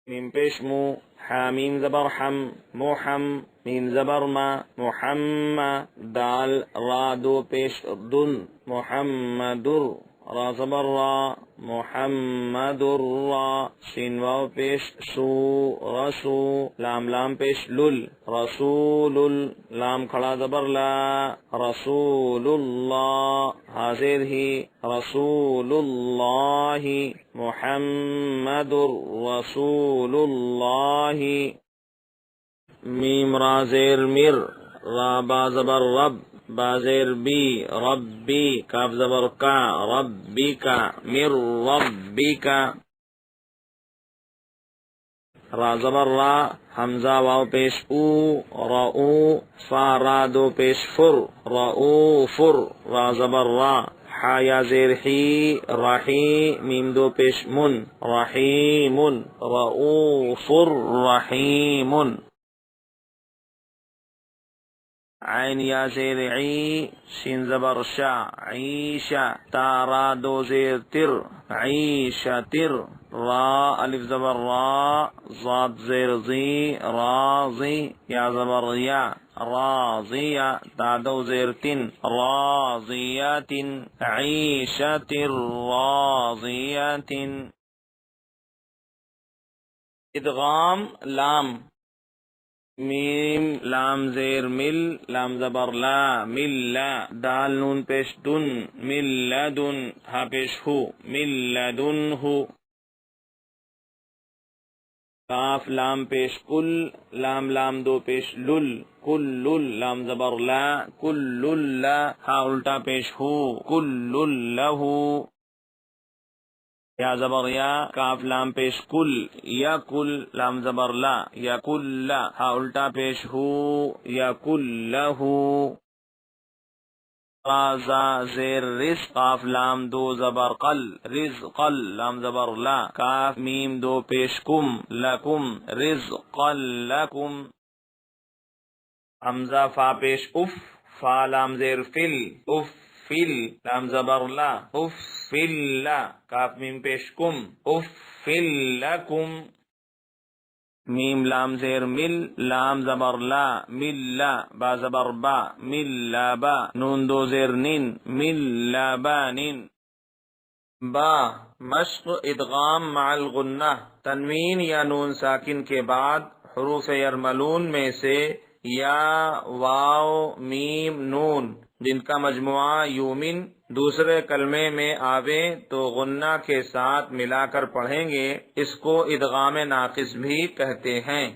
میم پیش مو، حامیم زبر حم، محم، میم زبر ما، محمد، دال را دو پیش دن، محمدر، را زبر را، محمدر را، سین واو پیش سو، رسو، لام لام پیش لل، رسول، لام کھڑا زبر لا، رسول اللہ، حاضر ہی، رسول اللہ، محمد رسول اللہ، میم را زیر مر، را با زبر رب، با زیر بی، ربی، کاف زبر کا، ربی کا، مر ربی کا، را زبر را، حمزہ واو پیش او، رؤ، فا را دو پیش فر، رؤ فر، را زبر را، حا یا زیر حی، رحی، میم دو پیش من، رحیم، رؤوف رحیم، عین یا زیر عی، شین زبر شا، عیشا، تا را دو زیر تر، عیشا تر، را الف زبر را، ضاد زیر زی، راضی، یا زبر یا، راضیہ، تا دو زیر تن، راضیات، عیشت راضیات، ادغام لام، میم لام زیر مل، لام زبر لا، مل، دال نون پیش دن، مل لدن، ہا پیش ہو، مل لدن ہو، کاف لام پیش کل، لام لام دو پیش لل، کل، لام زبر لا، کل لا، ہا الٹا پیش ہو، کل لہو، یا زبر یا، کاف لام پیش کل، یا کل، لام زبر لا، یا کل، ہا الٹا پیش ہو، یا کل لہو، رازا زیر رز، قاف لام دو زبر قل، رزقل، لام زبر لا، کاف میم دو پیش کم، لکم، رزقل لکم، حمزہ فا پیش اف، فا لام زیر فل، اف فل، لام زبر لا، اف فل لا، کاف میم پیش کم، اف فل لکم، میم لام زیر مل، لام زبر لا، مل لا، با زبر با، مل لا با، نون دو زیر نین، مل لا با نین، با مشق ادغام مع الغنہ، تنوین یا نون ساکن کے بعد حروف یرملون میں سے یا واو میم نون جن کا مجموعہ یومن دوسرے کلمے میں آوے تو غنہ کے ساتھ ملا کر پڑھیں گے، اس کو ادغام ناقص بھی کہتے ہیں۔